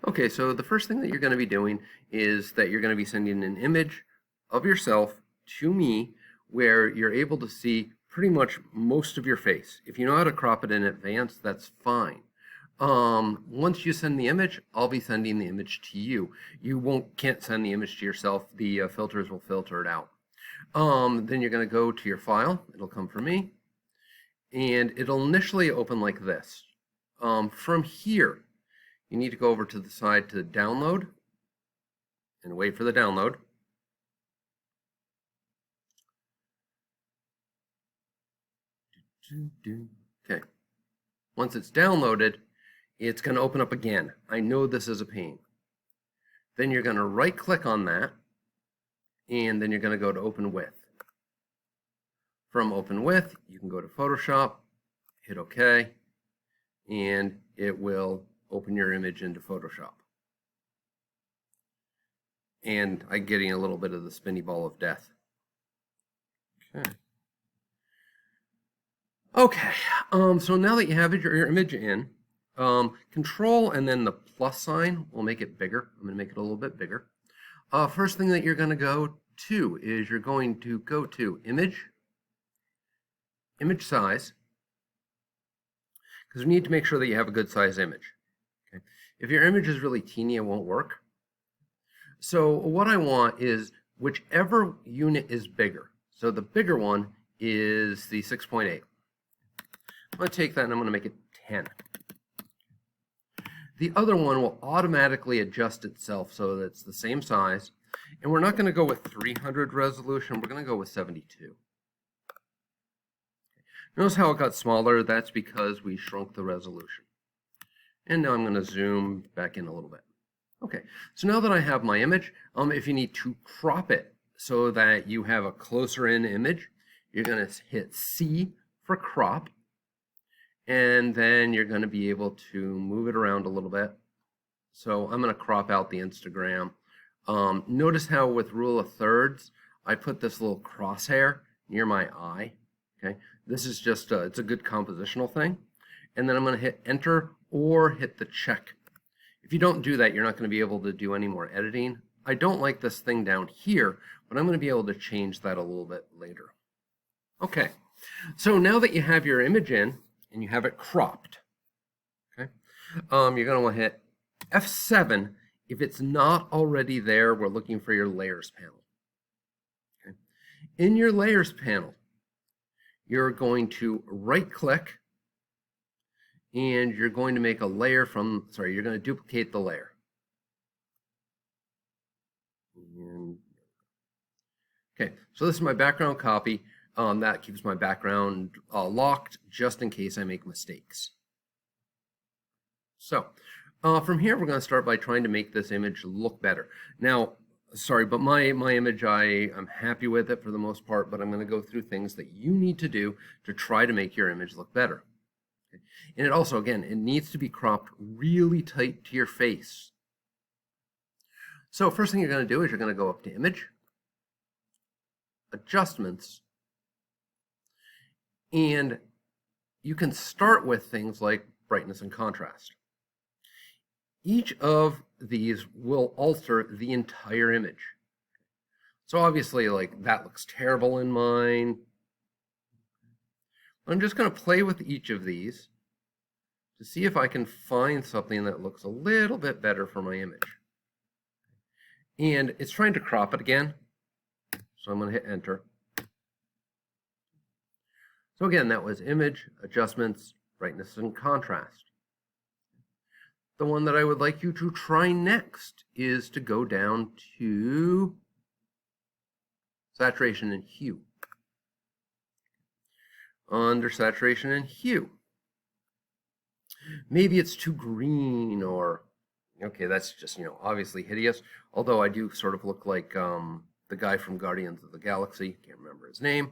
Okay, so the first thing that you're going to be doing is that you're going to be sending an image of yourself to me where you're able to see pretty much most of your face. If you know how to crop it in advance, that's fine. Once you send the image, I'll be sending the image to you. You can't send the image to yourself. The filters will filter it out. Then you're going to go to your file. It'll come from me, and it'll initially open like this. From here, you need to go over to the side to download and wait for the download. Okay. Once it's downloaded, it's going to open up again. I know this is a pain. Then you're going to right click on that, and then you're going to go to open with. From open with, you can go to Photoshop, hit OK, and it will open your image into Photoshop. And I'm getting a little bit of the spinny ball of death. Okay. Okay, so now that you have your image in, Control and then the plus sign will make it bigger. I'm going to make it a little bit bigger. First thing that you're going to go to is you're going to go to Image, Image Size, because we need to make sure that you have a good size image. Okay. If your image is really teeny, it won't work. So what I want is whichever unit is bigger. So the bigger one is the 6.8. I'm going to take that and I'm going to make it 10. The other one will automatically adjust itself so that it's the same size. And we're not going to go with 300 resolution. We're going to go with 72. Notice how it got smaller? That's because we shrunk the resolution. And now I'm going to zoom back in a little bit. Okay, so now that I have my image, if you need to crop it so that you have a closer in image, you're going to hit C for crop. And then you're going to be able to move it around a little bit. So I'm going to crop out the Instagram. Notice how with rule of thirds, I put this little crosshair near my eye. Okay, this is just it's a good compositional thing. And then I'm going to hit enter or hit the check. If you don't do that, you're not going to be able to do any more editing. I don't like this thing down here, but I'm going to be able to change that a little bit later. Okay, so now that you have your image in, and you have it cropped, okay, you're going to want to hit F7. If it's not already there, we're looking for your layers panel. Okay. In your layers panel, you're going to right click and you're going to make a layer from, you're going to duplicate the layer. Okay, so this is my background copy. That keeps my background locked just in case I make mistakes. So from here, we're going to start by trying to make this image look better. Now, sorry, but my image, I'm happy with it for the most part, but I'm going to go through things that you need to do to try to make your image look better. Okay. And it also, again, it needs to be cropped really tight to your face. So first thing you're going to do is you're going to go up to Image, Adjustments, and you can start with things like brightness and contrast. Each of these will alter the entire image. So obviously, like, that looks terrible in mine. I'm just going to play with each of these to see if I can find something that looks a little bit better for my image. And it's trying to crop it again. So I'm going to hit enter. So again, that was Image, Adjustments, Brightness and Contrast. The one that I would like you to try next is to go down to Saturation and Hue. Under Saturation and Hue, maybe it's too green, or, okay, that's just, obviously hideous. Although I do sort of look like the guy from Guardians of the Galaxy. Can't remember his name.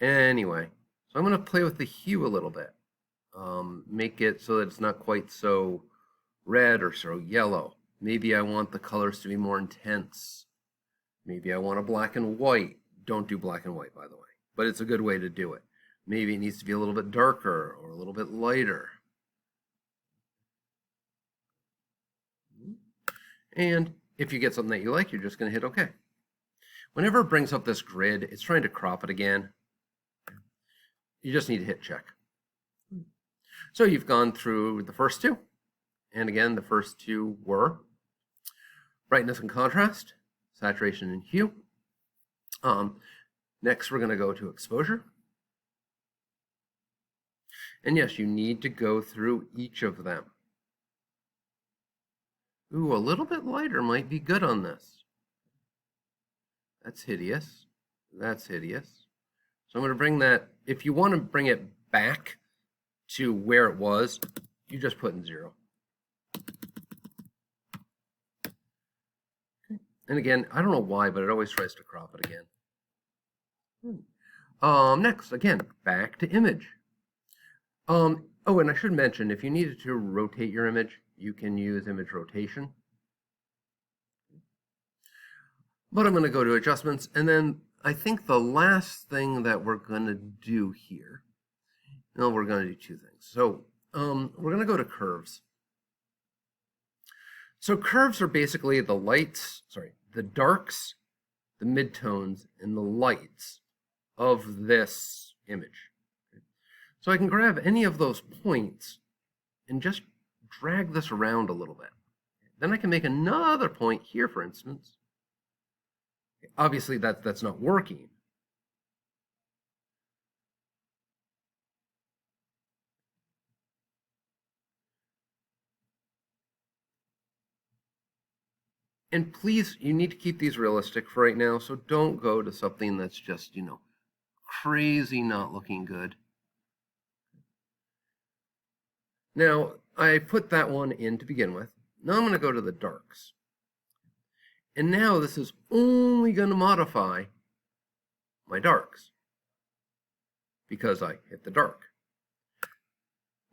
Anyway, so I'm going to play with the hue a little bit. Make it so that it's not quite so red or so yellow. Maybe I want the colors to be more intense. Maybe I want a black and white. Don't do black and white, by the way, but it's a good way to do it. Maybe it needs to be a little bit darker or a little bit lighter. And if you get something that you like, you're just going to hit OK. Whenever it brings up this grid, it's trying to crop it again. You just need to hit check. So you've gone through the first two. And again, the first two were brightness and contrast, saturation and hue. Next, we're going to go to exposure. And yes, you need to go through each of them. Ooh, a little bit lighter might be good on this. That's hideous. That's hideous. So I'm going to bring that, if you want to bring it back to where it was, you just put in 0. Okay. And again, I don't know why, but it always tries to crop it again. Next, again, back to image. Oh, and I should mention, if you needed to rotate your image, you can use image rotation. But I'm going to go to adjustments, and then I think the last thing that we're going to do here, no, we're going to do two things. So we're going to go to curves. So curves are basically the lights, the darks, the midtones, and the lights of this image. So I can grab any of those points and just drag this around a little bit. Then I can make another point here, for instance. Obviously, that's not working. And please, you need to keep these realistic for right now, so don't go to something that's just, crazy not looking good. Now, I put that one in to begin with. Now I'm going to go to the darks. And now this is only going to modify my darks because I hit the dark.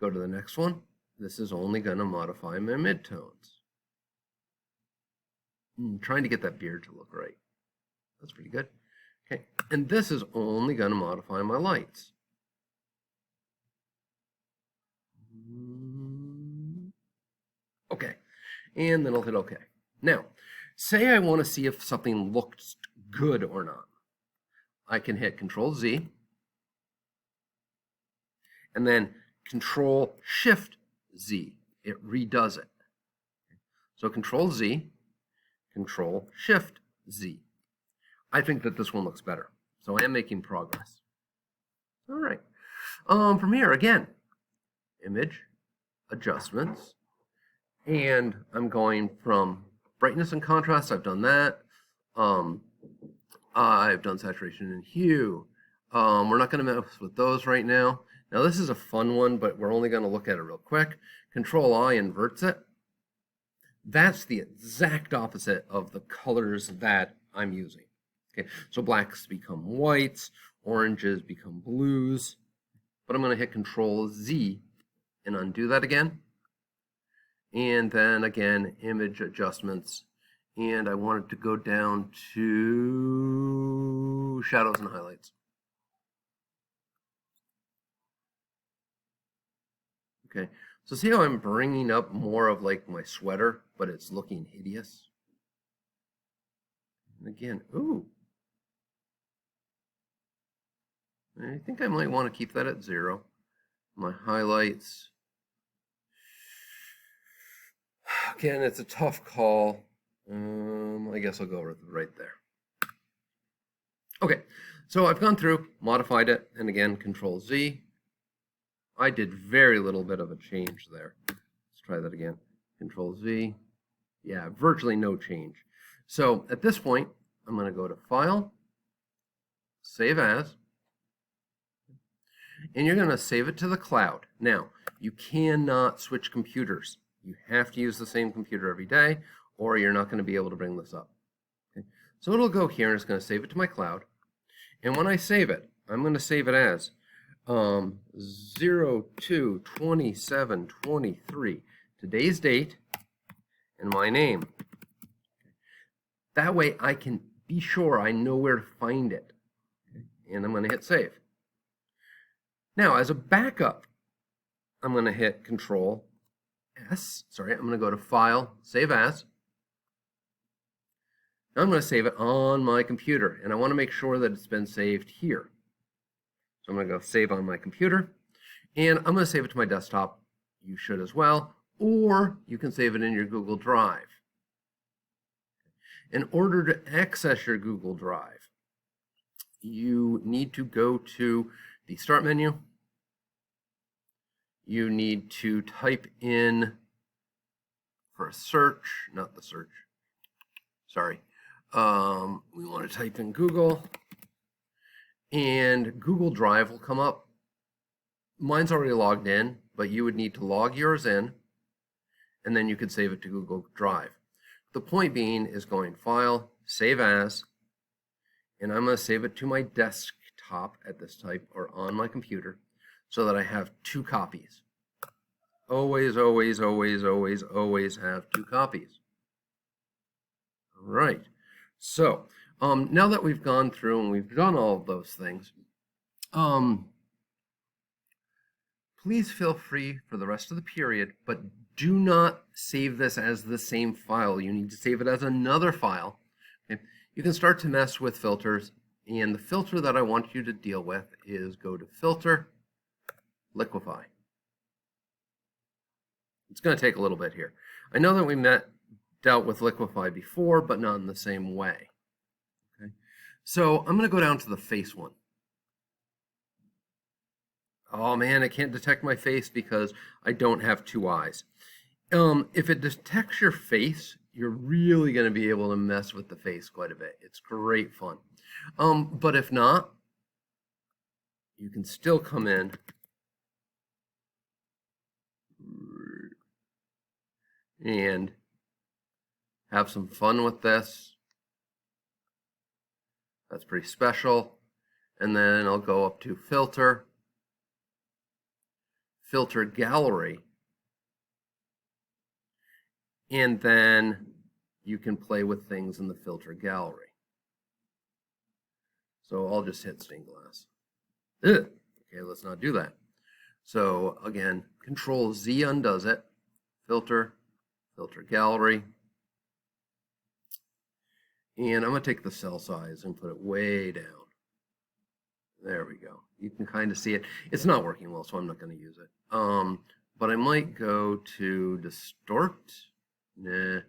Go to the next one. This is only going to modify my midtones. Trying to get that beard to look right. That's pretty good. Okay, and this is only going to modify my lights. Okay, and then I'll hit OK. Now, say I want to see if something looks good or not. I can hit Control-Z, and then Control-Shift-Z. It redoes it. So Control-Z, Control-Shift-Z. I think that this one looks better, so I am making progress. All right. From here, again, image, adjustments, and I'm going from brightness and contrast. I've done that. I've done saturation and hue. We're not going to mess with those right now. Now, this is a fun one, but we're only going to look at it real quick. Control-I inverts it. That's the exact opposite of the colors that I'm using. Okay, so blacks become whites, oranges become blues. But I'm going to hit Control-Z and undo that again. And then again, image adjustments. And I want it to go down to shadows and highlights. Okay, so see how I'm bringing up more of like my sweater, but it's looking hideous? And again, ooh. I think I might want to keep that at 0. My highlights. Again, it's a tough call. I guess I'll go right there. Okay, so I've gone through, modified it, and again, Control-Z. I did very little bit of a change there. Let's try that again. Control-Z. Yeah, virtually no change. So at this point, I'm going to go to File, Save As, and you're going to save it to the cloud. Now, you cannot switch computers. You have to use the same computer every day, or you're not going to be able to bring this up. Okay? So it'll go here, and it's going to save it to my cloud. And when I save it, I'm going to save it as 02/27/23, today's date, and my name. That way I can be sure I know where to find it. Okay? And I'm going to hit save. Now, as a backup, I'm going to hit Control-S. I'm going to go to File, Save As. Now I'm going to save it on my computer, and I want to make sure that it's been saved here. So I'm going to go save on my computer, and I'm going to save it to my desktop. You should as well, or you can save it in your Google Drive. In order to access your Google Drive, you need to go to the Start menu. You need to type in, for a search, not the search, sorry. We want to type in Google, and Google Drive will come up. Mine's already logged in, but you would need to log yours in, and then you could save it to Google Drive. The point being is going File, Save As, and I'm going to save it to my desktop at this type or on my computer so that I have 2 copies. Always, always, always, always, always have 2 copies. All right. So now that we've gone through and we've done all of those things, please feel free for the rest of the period, but do not save this as the same file. You need to save it as another file. Okay? You can start to mess with filters, and the filter that I want you to deal with is go to Filter, Liquify. It's going to take a little bit here. I know that we dealt with Liquify before, but not in the same way. Okay? So I'm going to go down to the face one. Oh man, it can't detect my face because I don't have 2 eyes. If it detects your face, you're really going to be able to mess with the face quite a bit. It's great fun. But if not, you can still come in and have some fun with this. That's pretty special. And then I'll go up to Filter, Filter Gallery, and then you can play with things in the Filter Gallery. So I'll just hit stained glass. Ugh. Okay, let's not do that. So again, Control Z undoes it. Filter, Filter Gallery. And I'm going to take the cell size and put it way down. There we go. You can kind of see it. It's not working well, so I'm not going to use it. But I might go to Distort. Nah.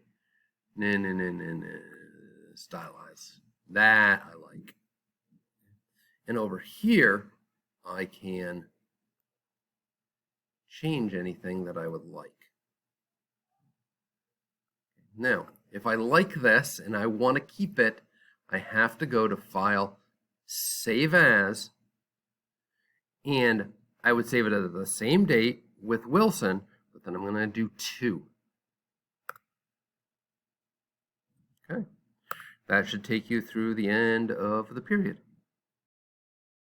Stylize. That I like. And over here, I can change anything that I would like. Now, if I like this and I want to keep it, I have to go to File, Save As, and I would save it at the same date with Wilson, but then I'm going to do 2. Okay. That should take you through the end of the period.